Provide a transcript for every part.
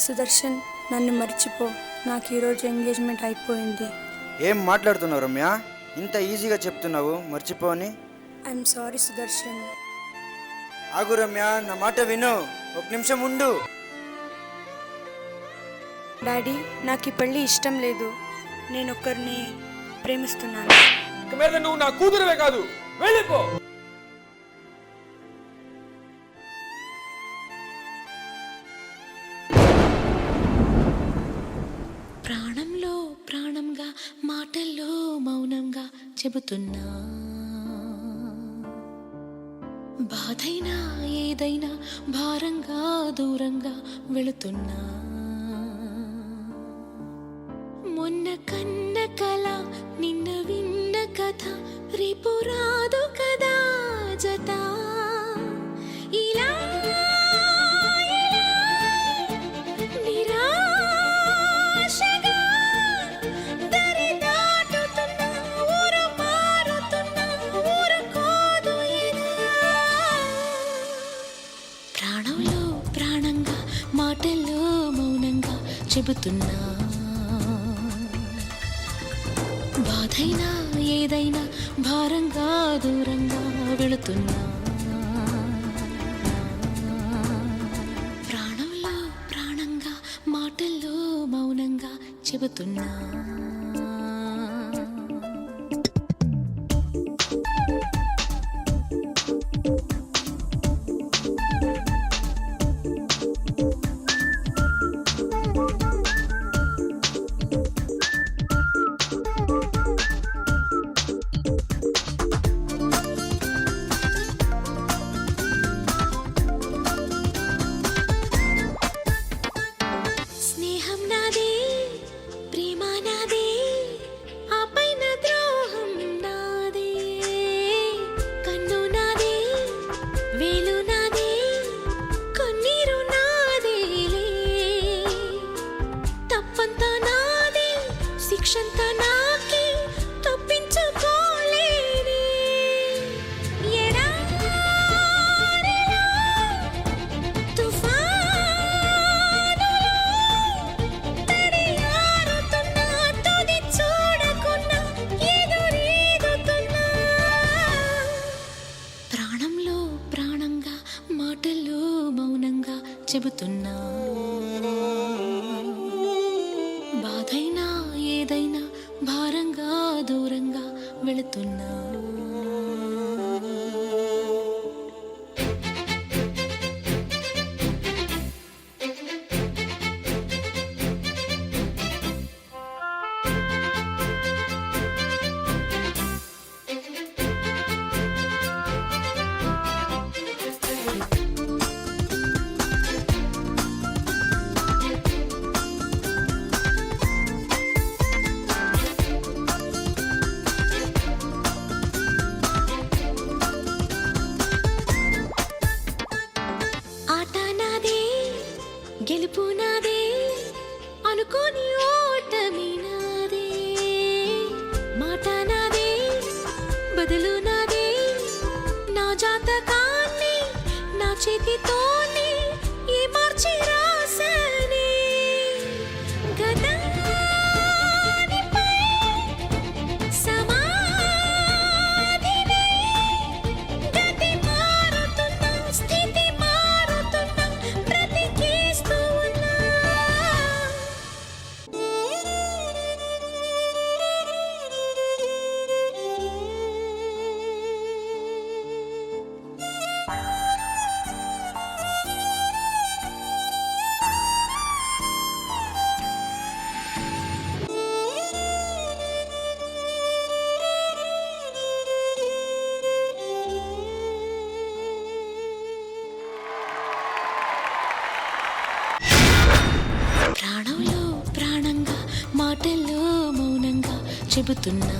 సుదర్శన్, నన్ను మర్చిపో. నాకు ఈరోజు ఎంగేజ్మెంట్ అయిపోయింది. ఏం మాట్లాడుతున్నావు రమ్య? ఇంత ఈజీగా చెప్తున్నావు మర్చిపో అని. I'm sorry Sudarshan. ఆగు రమ్య, నా మాట విను. ఒక నిమిషం ఉండు. డాడీ, నాకు ఈ పెళ్ళి ఇష్టం లేదు. నేను ఒకరిని ప్రేమిస్తున్నాను. ఇక మీద నువ్వు నా కూతురువే కాదు, వెళ్ళిపో. ప్రాణంలో ప్రాణంగా మాటల్లో మౌనంగా చెబుతున్నా, బాధైనా ఏదైనా భారంగా దూరంగా వెళుతున్నా. మొన్న కన్న కల నిన్న విన్న కథ రేపు రాదు కదా జత. ఇలా నిరాశగా దరి దాటుతున్నా, ఊరు మారుతున్నా, ఊరుకోదు ఎదా. ప్రాణంలో ప్రాణంగా మాటల్లో మౌనంగా చెబుతున్నా, బాధైనా ఏదైనా భారంగా దూరంగా వెళుతున్నా. ప్రాణంలో ప్రాణంగా మాటల్లో మౌనంగా చెబుతున్నా. స్నేహం నాదే, ప్రేమ నాదే, ఆ పైన ద్రోహం నాదే. కన్ను నాదే, వేలు నాదే, కన్నీరు నాదేలే. తప్పంతా నాదే, శిక్షంతా నాకే, తప్పించుకోలేనే. ఎడారిలో తుఫానులో తడియారుతున్నా, తుది చూడకున్నా, ఎదురీదుతున్నా. ప్రాణంలో ప్రాణంగా మాటల్లో మౌనంగా చెబుతున్నా, బాధైనా ఏదైనా భారంగా దూరంగా వెళుతున్నా. ఆట నాదే, గెలుపు నాదే, అనుకోని ఓటమి నాదే. మాట నాదే, బదులు నాదే, నా జాతకాన్ని నా చేతితోనే ఏ మార్చి రాసనే. గతానిపై సమాధినై, గతి మారుతున్నా, స్థితి మారుతున్నా, బ్రతికేస్తూ ఉన్నా. ప్రాణంలో ప్రాణంగా మాటల్లో మౌనంగా చెబుతున్నా.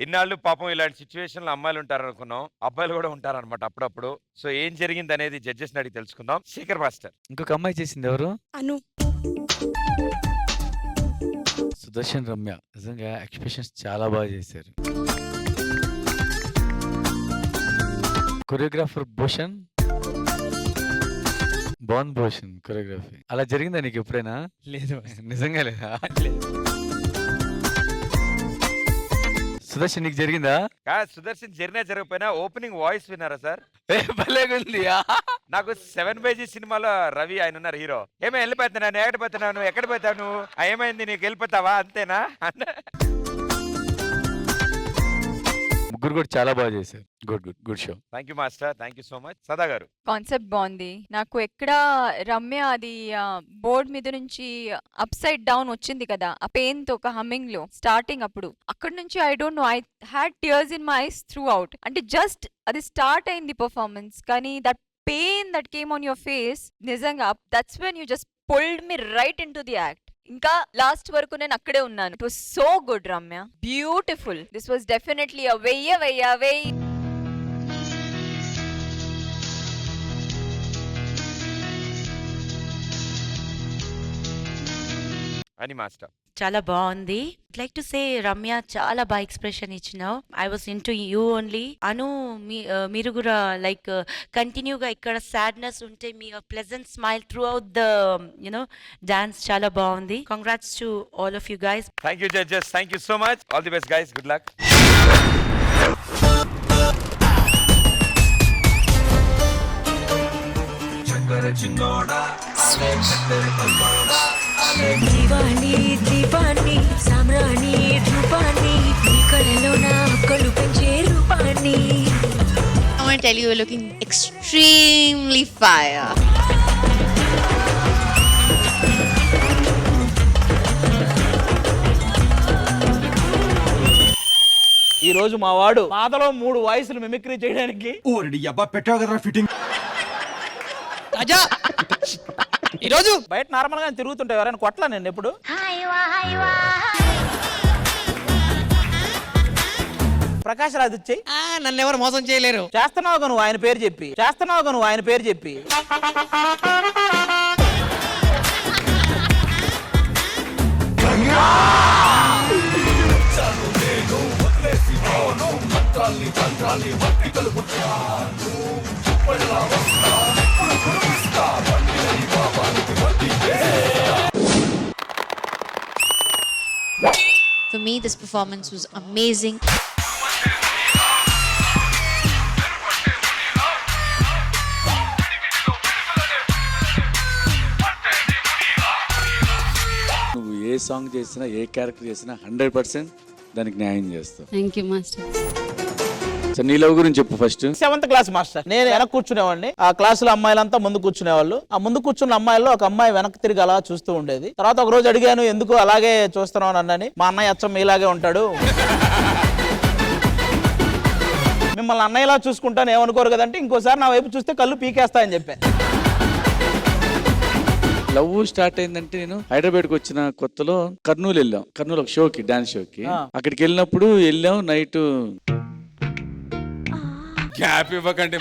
ఇన్నాళ్ళు పాపం ఇలాంటి సిచ్యువేషన్ లో అమ్మాయిలు ఉంటారు అనుకున్నాం, అబ్బాయిలు కూడా ఉంటారన్నమాట అప్పుడప్పుడు. సో ఏం జరిగింది అనేది జడ్జెస్ అడిగి తెలుసుకుందాం. శేఖర్ మాస్టర్. ఇంకొక అమ్మాయి చేసింది ఎవరు? అను. సుదర్శన్, రమ్య నిజంగా ఎక్స్ప్రెషన్స్ చాలా బాగా చేశారు. కొరియోగ్రాఫర్ భూషణ్, బాగుంది భూషణ్ కొరియోగ్రఫీ. అలా జరిగిందా నీకు ఎప్పుడైనా? లేదు నిజంగా లేదా? సుదర్శన్ నీకు జరిగిందా? సుదర్శన్ జరిగినా జరగకపోయినా ఓపెనింగ్ వాయిస్ విన్నారా సార్? భలేగుంది. నాకు 7 పేజీ సినిమాలో రవి ఆయన ఉన్నారు హీరో. ఏమో వెళ్ళిపోతున్నాను, ఎక్కడ పోతున్నావు నువ్వు, ఎక్కడ పోతావు నువ్వు, ఏమైంది నీకు, వెళ్ళిపోతావా అంతేనా అన్న. ముగ్గురు కూడా చాలా బాగా చేశారు. Good show. Thank you master, thank you so much. సదా గారు కాన్సెప్ట్ బాగుంది. నాకు ఎక్కడ రమ్య అది బోర్డ్ మీద నుంచి అప్ సైడ్ డౌన్ వచ్చింది కదా, ఆ పెయిన్ తో ఒక హమ్మింగ్ లో స్టార్టింగ్ అప్పుడు అక్కడ నుంచి I don't know, I had tears in my eyes throughout. అంటే జస్ట్ అది స్టార్ట్ అయింది పర్ఫార్మెన్స్, కానీ that pain that came on your face, నిజంగా that's when you just pulled me right into the act. ఇంకా last వరకు నేను అక్కడే ఉన్నాను. It was so good Ramya, beautiful. This was definitely a వెయ్యి అని మాస్టర్. చాలా బాగుంది. లైక్ టు సే రమ్య చాలా బాగా ఎక్స్ప్రెషన్ ఇచ్చినావు. I was into you only. Anu మీరు కూడా లైక్ కంటిన్యూగా ఇక్కడ సాడ్నెస్ ఉంటే మీ pleasant smile throughout the you know dance చాలా బాగుంది. Congrats to all of you guys. Thank you judges, thank you so much. All the best guys, good luck. దివాణి దీపాన్ని సామ్రాణి రూపాన్ని నీ కళలో నా కళ్ళు పెంచే రూపాన్ని. I want to tell you, you're looking extremely fire. ఈ రోజు మా వాడు పాతలో 3 వాయిస్లు మిమిక్రీ చేయడానికి అజా ఈరోజు బయట నార్మల్ గా తిరుగుతుంటే ఎవరైనా కొట్లా నేను ఎప్పుడు. ప్రకాష్ రాజ్ వచ్చాయి. నన్ను ఎవరు మోసం చేయలేరు. చేస్తున్నావు నువ్వు ఆయన పేరు చెప్పి For me, this performance was amazing. నువ్వు ఏ సాంగ్ చేసినా ఏ క్యారెక్టర్ చేసినా 100% దానికి న్యాయం చేస్తావు. Thank you master. సో నీ లవ్ గురించి చెప్పు ఫస్ట్. 7th class master. నేను వెనక కూర్చునేవాడిని. ఆ క్లాసులో అమ్మాయిలంతా ముందు కూర్చునేవాళ్ళు. ఆ ముందు కూర్చున్న అమ్మాయిల్లో ఒక అమ్మాయి వెనక్కి తిరిగి అలా చూస్తూ ఉండేది. తర్వాత ఒక రోజు అడిగాను, ఎందుకు అలాగే చూస్తున్నావు అన్నని. మా అన్నయ్య అచ్చం మీలాగే ఉంటాడు, మిమ్మల్ని అన్నయ్యలా చూసుకుంటాను ఏమనుకోరు కదంటే, ఇంకోసారి నా వైపు చూస్తే కళ్ళు పీకేస్తాయని చెప్పాను. లవ్ స్టార్ట్ అయిందంటే నేను హైదరాబాద్కి వచ్చిన కొత్తలో కర్నూలు వెళ్ళాం. కర్నూలు ఒక షోకి, డాన్స్ షోకి. అక్కడికి వెళ్ళినప్పుడు వెళ్ళాం నైట్. గ్యాప్ ఇవ్వకండి.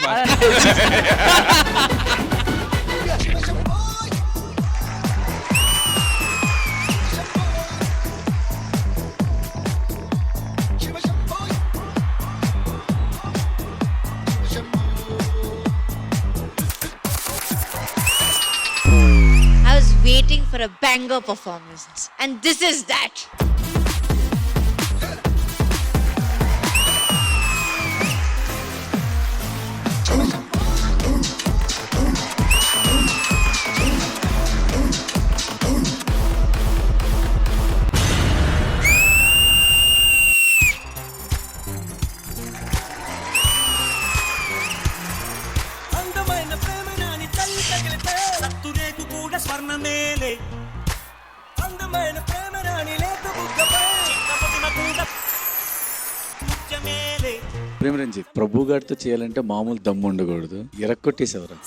I was waiting for a banger performance, and this is that. అందమైన ప్రేమ నాని తల్లి తగిలితే సత్తురేకు కూడా స్వర్ణమేలే. అందమైన ప్రేమ రాణి లేత బుగ్గపై చిన్నపొడిమ కూడా ముత్యమేలే. ప్రేమరంజిత్, ప్రభు గారితో చేయాలంటే మామూలు దమ్ము ఉండకూడదు. ఎరక్కొట్టేసేవరా.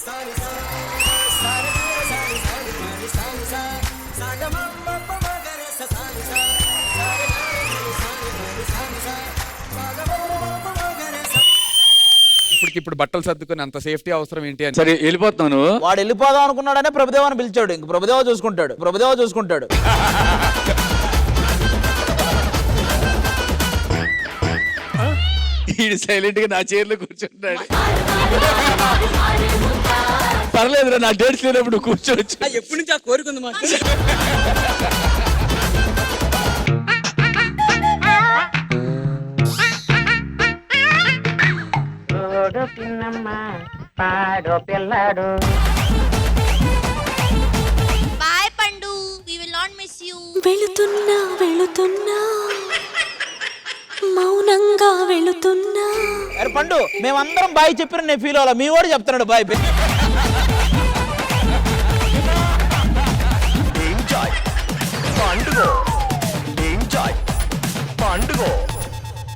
ఇప్పుడు బట్టలు సర్దుకొని అంత సేఫ్టీ అవసరం ఏంటి అని. సరే వెళ్ళిపోతున్నావు నువ్వు. వాడు వెళ్ళిపోదాం అనుకున్నాడనే ప్రభుదేవాన్ని పిలిచాడు. ఇంక ప్రభుదేవ చూసుకుంటాడు. ఈడు సైలెంట్ గా నా చైర్లో కూర్చుంటాడు. పర్లేదురా, నా డేట్స్ లేనప్పుడు కూర్చోవచ్చు. ఎప్పటి నుంచి ఆ కోరిక ఉంది మాకు. Bye, Pandu. We will not miss you. వెళుతున్నా వెళుతున్నా మౌనంగా వెళుతున్నా. అరే పండు, మేమందరం బాయ్ చెప్పిన నేను ఫీల్ అవ్వాలా, మీ వాడు చెప్తున్నాడు బాయ్. పండుగ